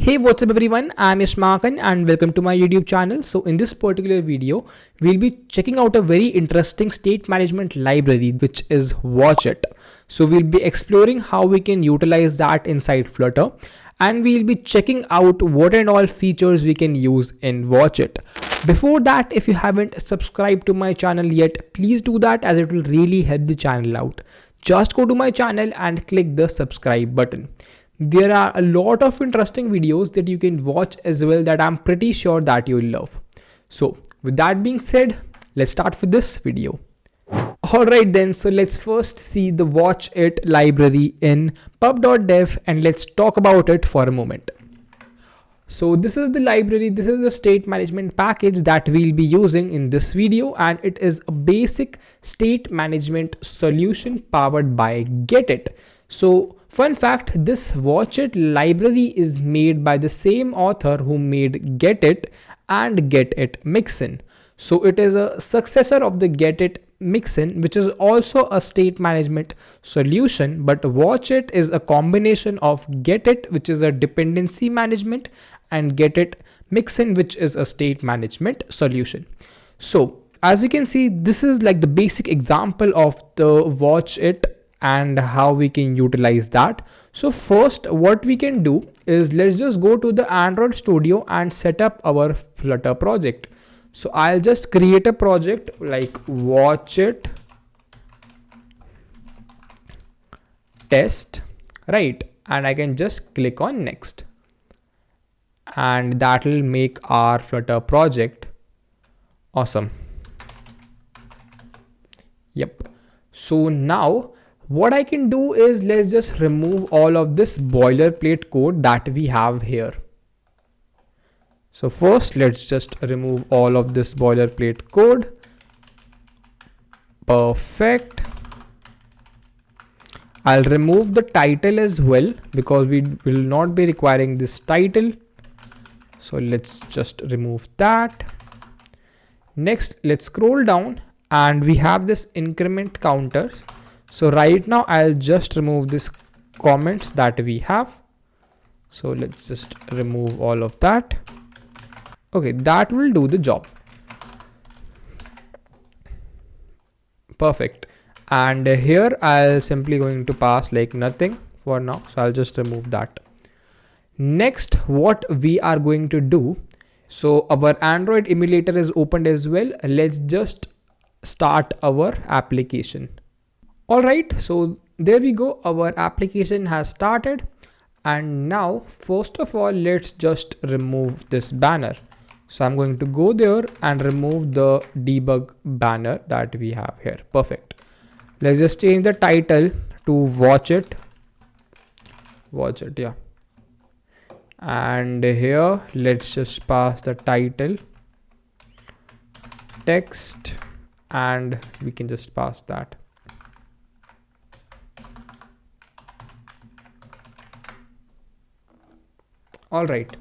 Hey, what's up everyone? I'm Yash Makan and welcome to my YouTube channel. So in this particular video, we'll be checking out a very interesting state management library, which is Widget. So we'll be exploring how we can utilize that inside Flutter, and we'll be checking out what and all features we can use in Widget. Before that, if you haven't subscribed to my channel yet, please do that as it will really help the channel out. Just go to my channel and click the subscribe button. There are a lot of interesting videos that you can watch as well that I'm pretty sure that you'll love. So with that being said, let's start with this video. Alright then, so let's first see the Widget library in pub.dev and let's talk about it for a moment. So this is the library, this is the state management package that we'll be using in this video, and it is a basic state management solution powered by Getit. So fun fact, this Widget library is made by the same author who made Getit and Getit Mixin. So it is a successor of the Getit Mixin, which is also a state management solution, but Widget is a combination of Getit, which is a dependency management, and Getit Mixin, which is a state management solution. So as you can see, this is like the basic example of the Widget and how we can utilize that. So first what we can do is let's just go to the Android Studio and set up our Flutter project. So I'll just create a project like Widget test, right? And I can just click on next, and that will make our Flutter project awesome. Yep. So now what I can do is let's just remove all of this boilerplate code that we have here. So first let's just remove all of this boilerplate code. Perfect. I'll remove the title as well because we will not be requiring this title. So let's just remove that. Next, let's scroll down and we have this increment counters. So right now I'll just remove this comments that we have. So let's just remove all of that. Okay, that will do the job. Perfect. And here I'll simply going to pass like nothing for now. So I'll just remove that. Next, what we are going to do. So our Android emulator is opened as well. Let's just start our application. Alright, so there we go, our application has started, and now first of all let's just remove this banner. So I'm going to go there and remove the debug banner that we have here. Perfect. Let's just change the title to Widget, yeah, and here let's just pass the title text and we can just pass that. Alright,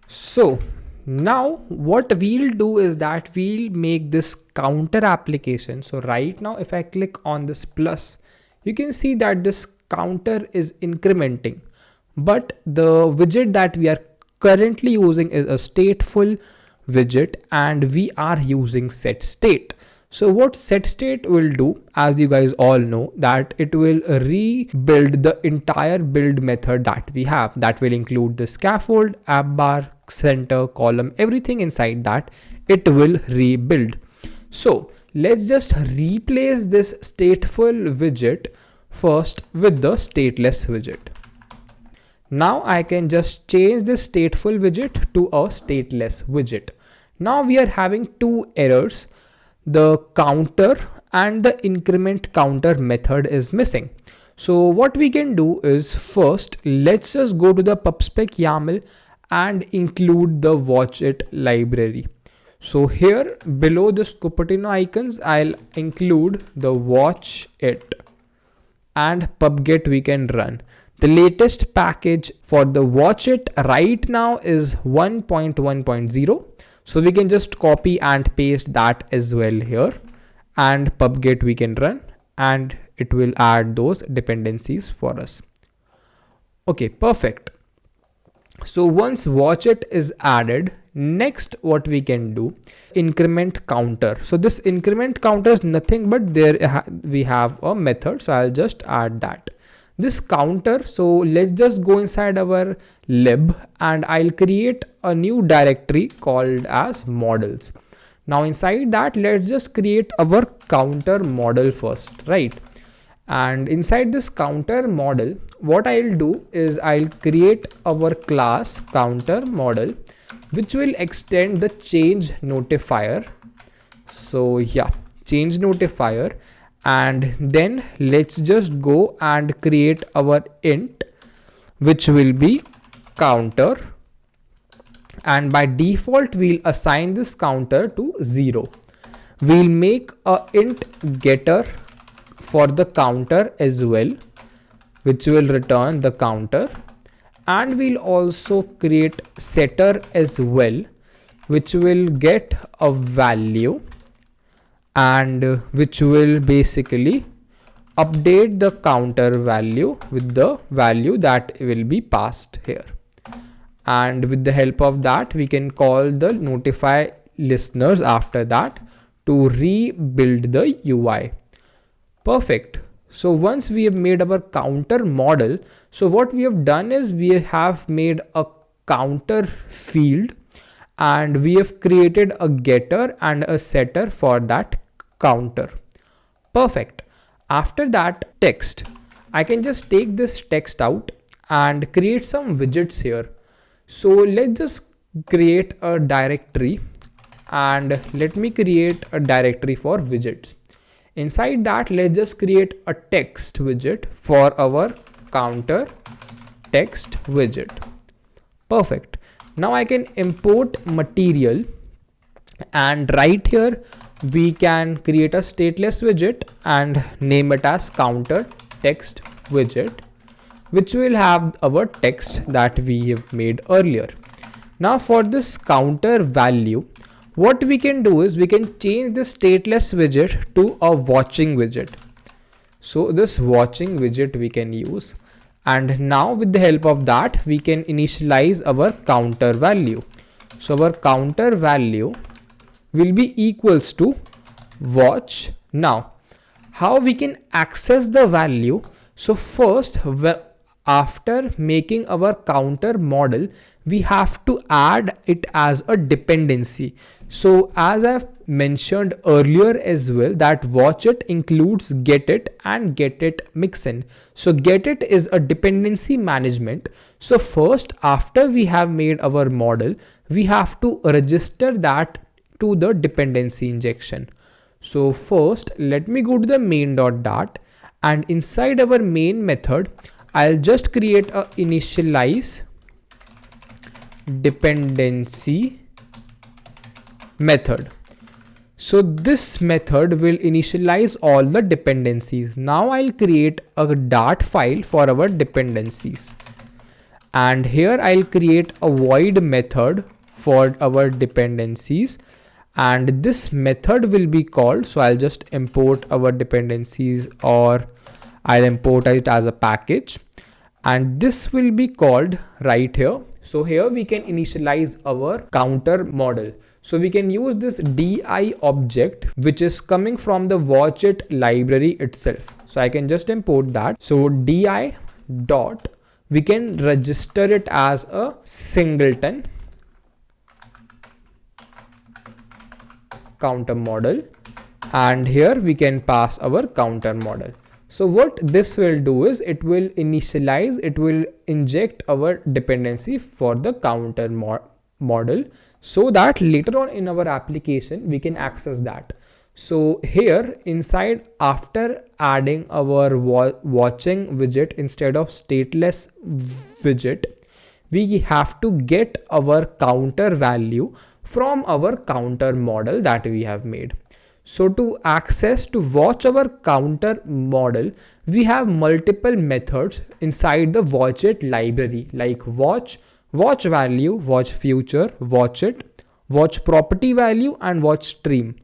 so now what we'll do is that we'll make this counter application. So right now if I click on this plus, you can see that this counter is incrementing, but the widget that we are currently using is a stateful widget and we are using set state. So what set state will do, as you guys all know, that it will rebuild the entire build method that we have. That will include the scaffold, app bar, center, column, everything inside that it will rebuild. So let's just replace this stateful widget first with the stateless widget. Now I can just change this stateful widget to a stateless widget. Now we are having two errors. The counter and the increment counter method is missing. So what we can do is first let's just go to the pubspec YAML and include the Widget library. So here below this Cupertino icons, I'll include the Widget and pubget we can run. The latest package for the Widget right now is 1.1.0. So we can just copy and paste that as well here, and pubget we can run and it will add those dependencies for us. Okay, perfect. So once watchIt is added, next what we can do, increment counter. So this increment counter is nothing but we have a method. So I'll just add that. This counter, so let's just go inside our lib and I'll create a new directory called as models. Now inside that, let's just create our counter model first, right? And inside this counter model, what I'll do is I'll create our class counter model, which will extend the change notifier. So yeah, change notifier. And then let's just go and create our int, which will be counter. And by default, we'll assign this counter to 0. We'll make a int getter for the counter as well, which will return the counter. And we'll also create setter as well, which will get a value and which will basically update the counter value with the value that will be passed here. And with the help of that, we can call the notify listeners after that to rebuild the UI. Perfect. So once we have made our counter model, so what we have done is we have made a counter field and we have created a getter and a setter for that counter. Perfect. After that, text. I can just take this text out and create some widgets here. So let's just create a directory and let me create a directory for widgets. Inside that, let's just create a text widget for our counter text widget. Perfect. Now I can import material and right here we can create a stateless widget and name it as counter text widget, which will have our text that we have made earlier. Now for this counter value, what we can do is we can change the stateless widget to a watching widget. So this watching widget we can use. And now with the help of that, we can initialize our counter value. So our counter value will be equals to watch. Now, how we can access the value? So first, after making our counter model, we have to add it as a dependency. So as I've mentioned earlier as well, that watchIt includes getIt and getIt mixin. So getIt is a dependency management. So first, after we have made our model, we have to register that to the dependency injection. So first, let me go to the main.dart and inside our main method, I'll just create a initialize dependency method. So this method will initialize all the dependencies. Now I'll create a Dart file for our dependencies. And here I'll create a void method for our dependencies. And this method will be called, so I'll just import our dependencies or I'll import it as a package. And this will be called right here. So here we can initialize our counter model. So we can use this di object, which is coming from the watchIt library itself. So I can just import that. So di dot, we can register it as a singleton counter model. And here we can pass our counter model. So what this will do is it will initialize, it will inject our dependency for the counter model so that later on in our application we can access that. So here inside, after adding our watching widget instead of stateless widget, we have to get our counter value from our counter model that we have made. So to access, to watch our counter model, we have multiple methods inside the watchIt library like watch, watchValue, watchFuture, watchIt, watchPropertyValue and watchStream.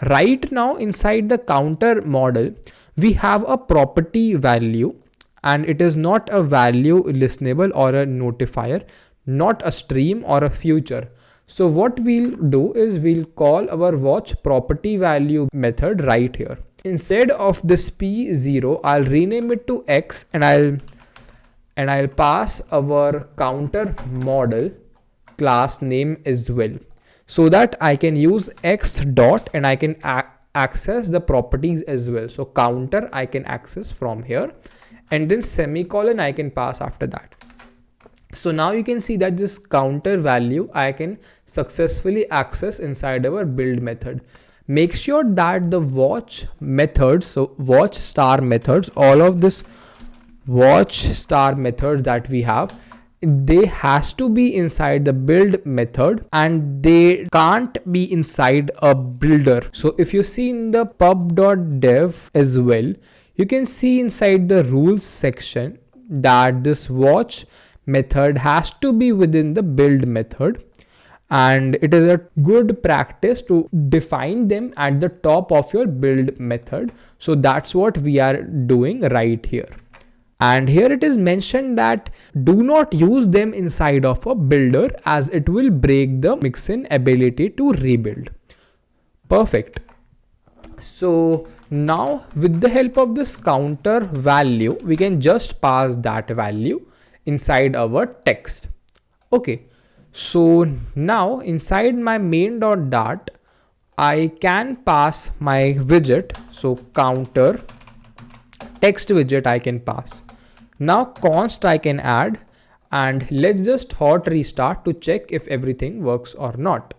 Right now inside the counter model, we have a property value and it is not a value listenable or a notifier. not a stream or a future. So what we'll do is we'll call our watch property value method right here. Instead of this p0, I'll rename it to x, and I'll pass our counter model class name as well, so that I can use x dot and I can access the properties as well. So counter I can access from here, and then semicolon I can pass after that. So now you can see that this counter value I can successfully access inside our build method. Make sure that the watch methods, so watch star methods, all of this watch star methods that we have, they has to be inside the build method and they can't be inside a builder. So if you see in the pub.dev as well, you can see inside the rules section that this watch method has to be within the build method, and it is a good practice to define them at the top of your build method. So that's what we are doing right here. And here it is mentioned that do not use them inside of a builder as it will break the mixin ability to rebuild. Perfect. So now with the help of this counter value, we can just pass that value inside our text. Okay, so now inside my main.dart, I can pass my widget. So CounterTextWidget I can pass. Now const I can add, and let's just hot restart to check if everything works or not.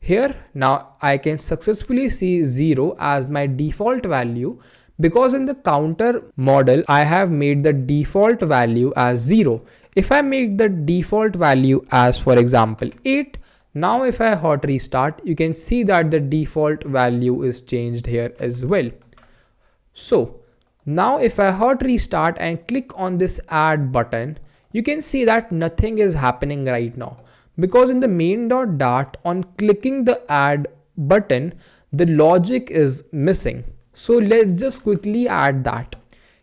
Here now I can successfully see 0 as my default value, because in the counter model I have made the default value as 0. If I make the default value as, for example, 8, now if I hot restart, you can see that the default value is changed here as well. So now if I hot restart and click on this add button, you can see that nothing is happening right now, because in the main.dart, on clicking the add button, the logic is missing. So let's just quickly add that.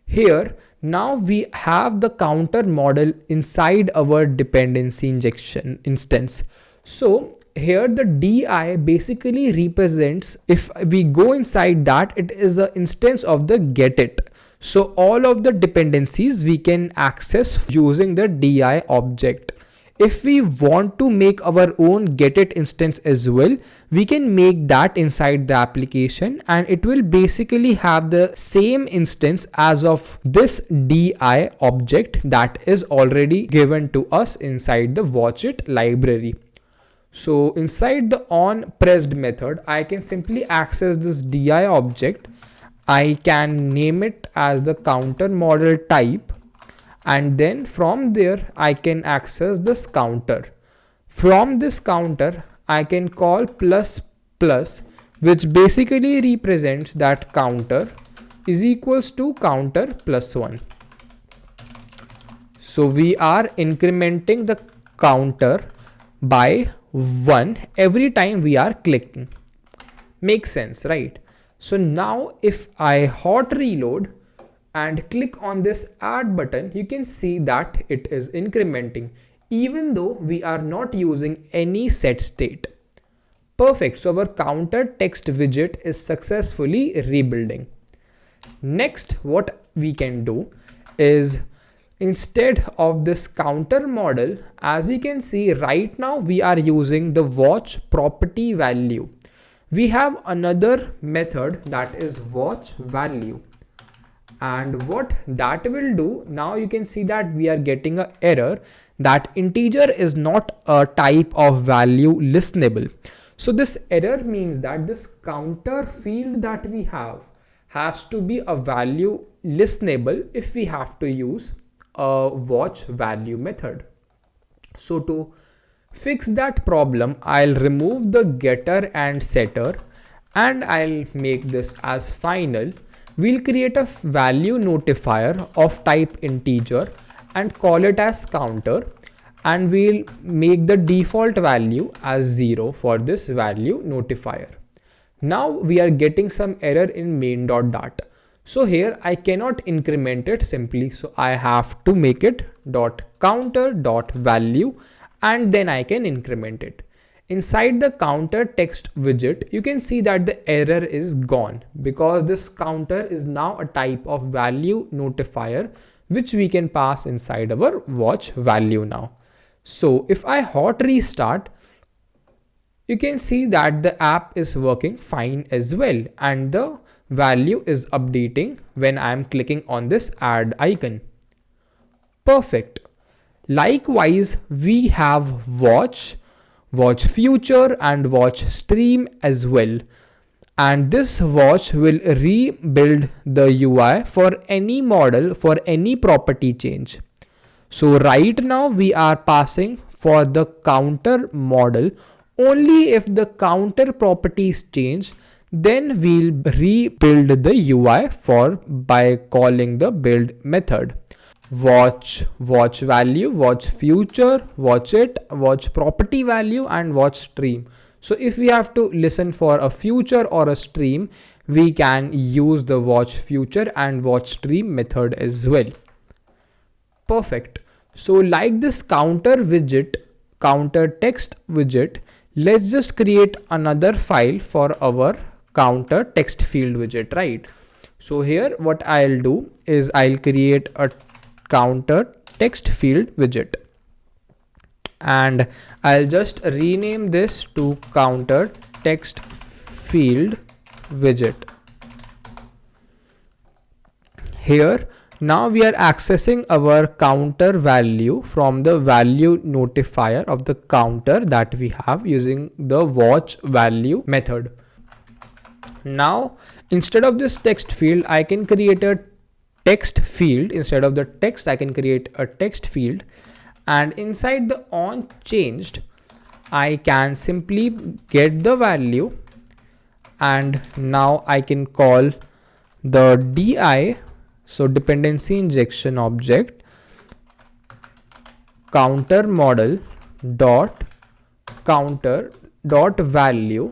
Here now we have the counter model inside our dependency injection instance. So here the di basically represents, if we go inside that, it is an instance of the getIt. So all of the dependencies we can access using the di object. If we want to make our own getIt instance as well, we can make that inside the application, and it will basically have the same instance as of this di object that is already given to us inside the watchIt library. So inside the onPressed method, I can simply access this di object. I can name it as the counter model type, and then from there I can access this counter. From this counter I can call plus plus, which basically represents that counter is equals to counter plus 1. So we are incrementing the counter by 1 every time we are clicking. Makes sense, right? So now if I hot reload and click on this add button, you can see that it is incrementing even though we are not using any set state. Perfect. So our CounterTextWidget is successfully rebuilding. Next, what we can do is, instead of this counter model, as you can see right now we are using the watch property value. We have another method that is watchValue, and what that will do, now you can see that we are getting an error that integer is not a type of value listenable. So this error means that this counter field that we have has to be a value listenable if we have to use a watchValue method. So to fix that problem, I'll remove the getter and setter, and I'll make this as final. We'll create a value notifier of type integer and call it as counter, and we'll make the default value as 0 for this value notifier. Now we are getting some error in main.dart. So here I cannot increment it simply, so I have to make it .counter.value, and then I can increment it. Inside the counter text widget, you can see that the error is gone because this counter is now a type of value notifier which we can pass inside our watch value now. So if I hot restart, you can see that the app is working fine as well, and the value is updating when I am clicking on this add icon. Perfect. Likewise, we have watch future and watch stream as well. And this watch will rebuild the UI for any model, for any property change. So right now we are passing for the counter model. Only if the counter properties change, then we'll rebuild the UI by calling the build method. Watch value, watch future, watch it, watch property value, and watch stream. So if we have to listen for a future or a stream, we can use the watch future and watch stream method as well. Perfect. So like this counter widget, counter text widget, let's just create another file for our counter text field widget, right? So here what I'll do is I'll create a counter text field widget, and I'll just rename this to counter text field widget. Here now we are accessing our counter value from the value notifier of the counter that we have using the watch value method. Now instead of this text field, I can create a text field. Instead of the text, I can create a text field, and inside the on changed, I can simply get the value, and now I can call the DI, so dependency injection object, CounterModel dot counter dot value,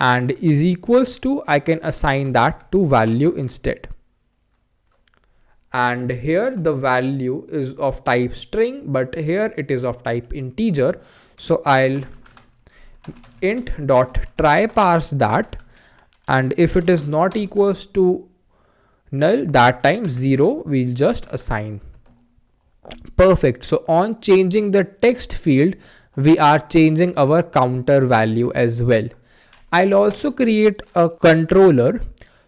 and is equals to, I can assign that to value instead. And here the value is of type string, but here it is of type integer. So I'll int dot try parse that, and if it is not equals to null, that time 0 we'll just assign. Perfect. So on changing the text field, we are changing our counter value as well. I'll also create a controller.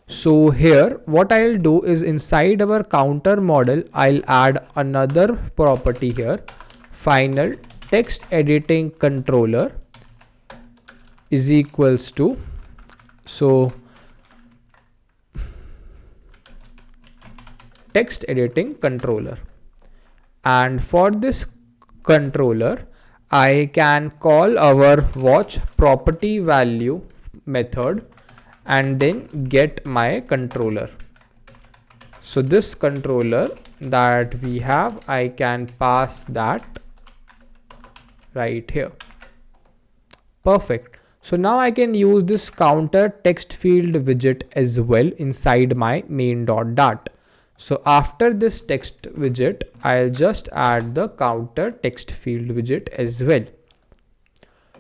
So here what I'll do is inside our counter model, I'll add another property here, final text editing controller is equals to, so text editing controller, and for this controller I can call our watch property value method and then get my controller. So this controller that we have, I can pass that right here. Perfect. So now I can use this counter text field widget as well inside my main.dart. So after this text widget, I'll just add the counter text field widget as well.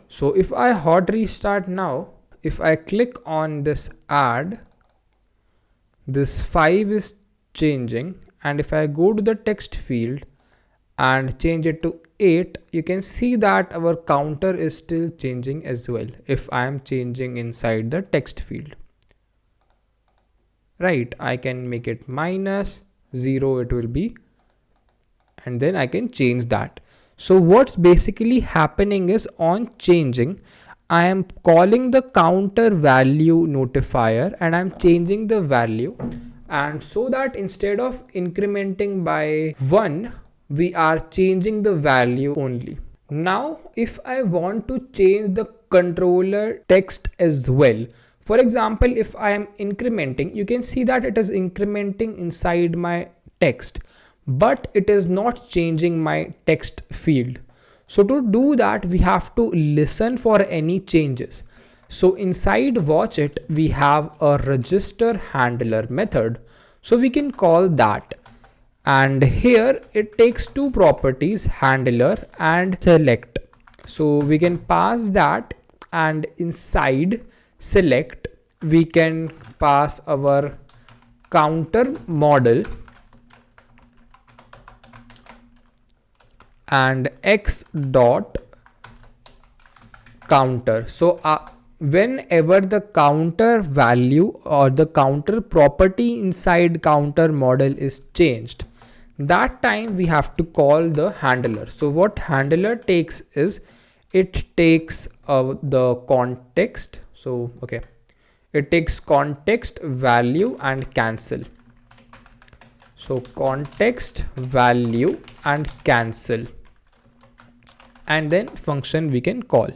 So if I hot restart now, if I click on this add, this 5 is changing, and if I go to the text field and change it to 8, you can see that our counter is still changing as well if I am changing inside the text field. Right, I can make it -0, it will be, and then I can change that. So what's basically happening is on changing, I am calling the counter value notifier and I'm changing the value, and so that instead of incrementing by 1, we are changing the value only. Now if I want to change the controller text as well, for example, if I am incrementing, you can see that it is incrementing inside my text, but it is not changing my text field. So to do that, we have to listen for any changes. So inside watch it, we have a registerHandler method. So we can call that, and here it takes two properties, handler and select. So we can pass that, and inside select we can pass our counter model and x dot counter. So whenever the counter value or the counter property inside counter model is changed, that time we have to call the handler. So what handler takes is, it takes the context. So okay, it takes context, value and cancel. So context, value and cancel, and then function we can call.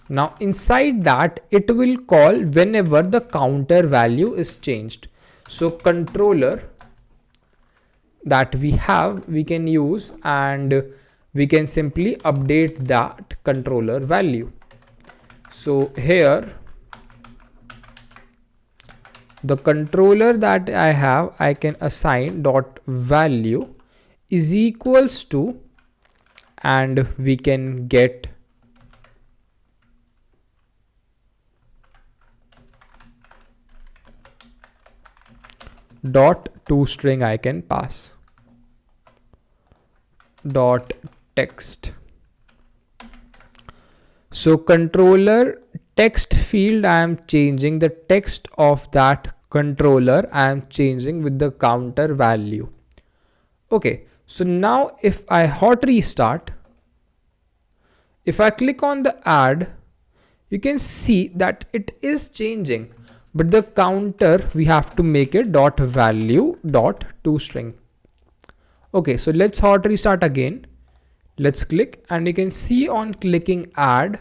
Now inside that it will call whenever the counter value is changed. So controller that we have, we can use, and we can simply update that controller value. So here the controller that I have, I can assign dot value is equals to, and we can get dot toString. I can pass dot text. So controller text field, I am changing the text of that controller, I am changing with the counter value. Okay, so now if I hot restart, if I click on the add, you can see that it is changing, but the counter we have to make it dot value dot toString. Okay, so let's hot restart again. Let's click, and you can see on clicking add,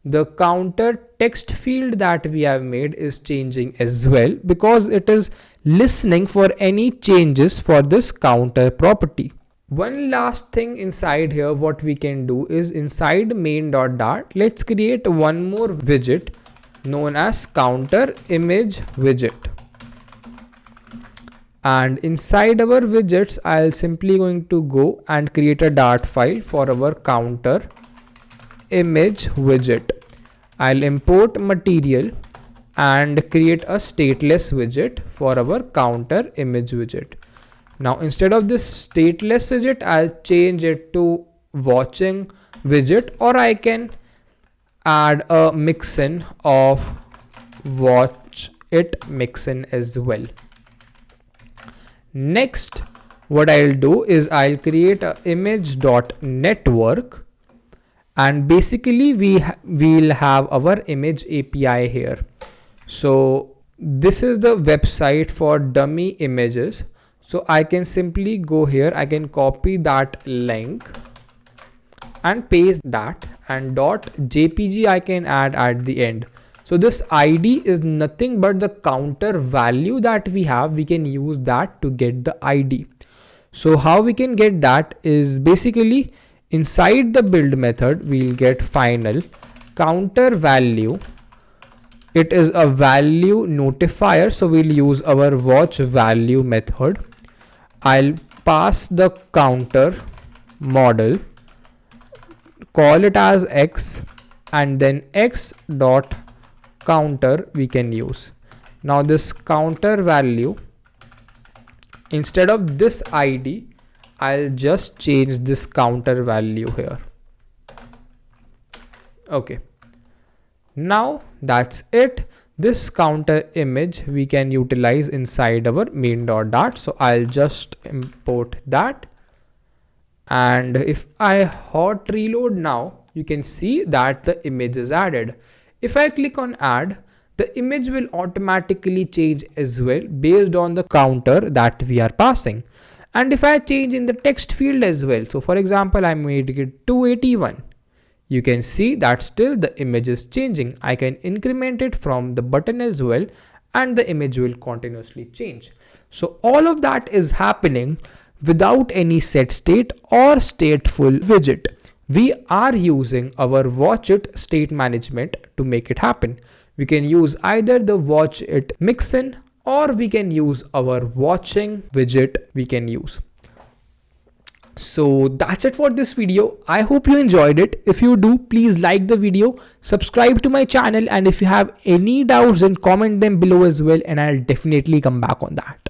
the counter text field that we have made is changing as well, because it is listening for any changes for this counter property. One last thing inside here, what we can do is inside main.dart, let's create one more widget known as CounterImageWidget. And inside our widgets, I'll simply going to go and create a Dart file for our CounterImageWidget. I'll import material and create a stateless widget for our CounterImageWidget. Now instead of this stateless widget, I'll change it to watching widget, or I can add a mixin of watch it mixin as well. Next, what I'll do is I'll create a image.network, and basically we'll have our image API here. So this is the website for dummy images. So I can simply go here, I can copy that link and paste that, and .jpg I can add at the end. So this ID is nothing but the counter value that we have. We can use that to get the ID. So how we can get that is basically inside the build method, we'll get final counter value. It is a value notifier. So we'll use our watchValue method. I'll pass the counter model, call it as X, and then X dot counter we can use. Now this counter value, instead of this ID, I'll just change this counter value here. Okay, now that's it. This counter image we can utilize inside our main.dart. So I'll just import that, and if I hot reload now, you can see that the image is added. If I click on add, the image will automatically change as well based on the counter that we are passing. And if I change in the text field as well, so for example, I made it 281, you can see that still the image is changing. I can increment it from the button as well, and the image will continuously change. So all of that is happening without any set state or stateful widget. We are using our watch it state management to make it happen. We can use either the watch it mixin, or we can use our watching widget we can use. So that's it for this video. I hope you enjoyed it. If you do, please like the video, subscribe to my channel, and if you have any doubts then comment them below as well, and I'll definitely come back on that.